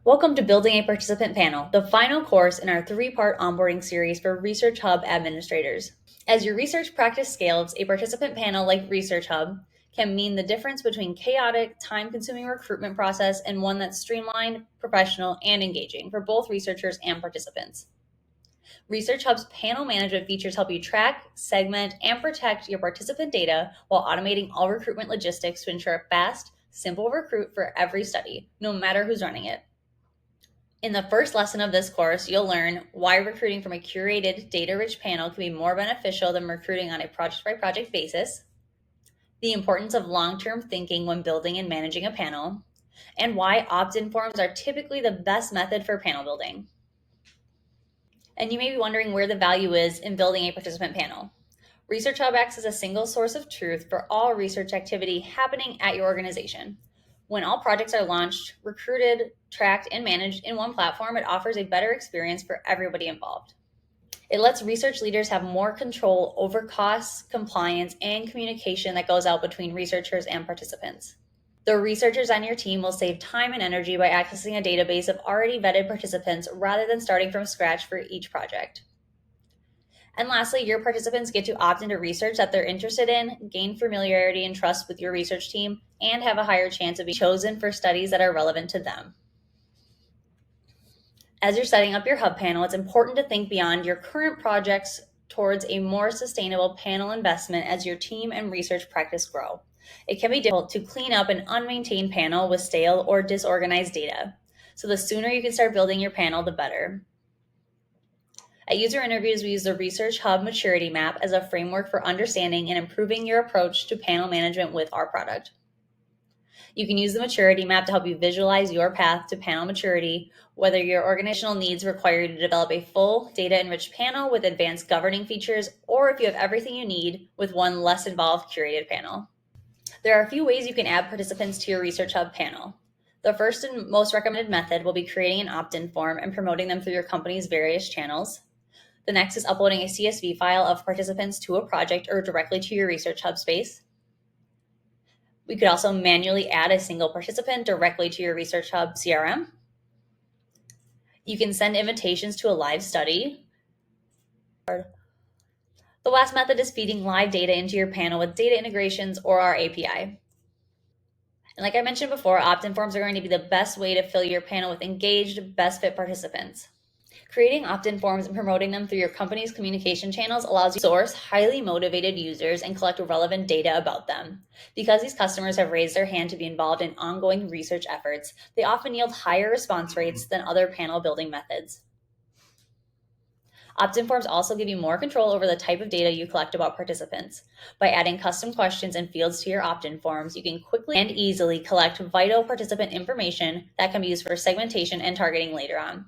Welcome to Building a Participant Panel, the final course in our three-part onboarding series for Research Hub administrators. As your research practice scales, a participant panel like Research Hub can mean the difference between chaotic, time-consuming recruitment process and one that's streamlined, professional, and engaging for both researchers and participants. Research Hub's panel management features help you track, segment, and protect your participant data while automating all recruitment logistics to ensure a fast, simple recruit for every study, no matter who's running it. In the first lesson of this course, you'll learn why recruiting from a curated, data-rich panel can be more beneficial than recruiting on a project-by-project basis, the importance of long-term thinking when building and managing a panel, and why opt-in forms are typically the best method for panel building. And you may be wondering where the value is in building a participant panel. Research Hub acts as a single source of truth for all research activity happening at your organization. When all projects are launched, recruited, tracked, and managed in one platform, it offers a better experience for everybody involved. It lets research leaders have more control over costs, compliance, and communication that goes out between researchers and participants. The researchers on your team will save time and energy by accessing a database of already vetted participants rather than starting from scratch for each project. And lastly, your participants get to opt into research that they're interested in, gain familiarity and trust with your research team, and have a higher chance of being chosen for studies that are relevant to them. As you're setting up your hub panel, it's important to think beyond your current projects towards a more sustainable panel investment as your team and research practice grow. It can be difficult to clean up an unmaintained panel with stale or disorganized data. So the sooner you can start building your panel, the better. At User Interviews, we use the Research Hub Maturity Map as a framework for understanding and improving your approach to panel management with our product. You can use the Maturity Map to help you visualize your path to panel maturity, whether your organizational needs require you to develop a full data-enriched panel with advanced governing features, or if you have everything you need with one less involved curated panel. There are a few ways you can add participants to your Research Hub panel. The first and most recommended method will be creating an opt-in form and promoting them through your company's various channels. The next is uploading a CSV file of participants to a project or directly to your Research Hub space. We could also manually add a single participant directly to your Research Hub CRM. You can send invitations to a live study. The last method is feeding live data into your panel with data integrations or our API. And like I mentioned before, opt-in forms are going to be the best way to fill your panel with engaged, best fit participants. Creating opt-in forms and promoting them through your company's communication channels allows you to source highly motivated users and collect relevant data about them. Because these customers have raised their hand to be involved in ongoing research efforts, they often yield higher response rates than other panel building methods. Opt-in forms also give you more control over the type of data you collect about participants. By adding custom questions and fields to your opt-in forms, you can quickly and easily collect vital participant information that can be used for segmentation and targeting later on.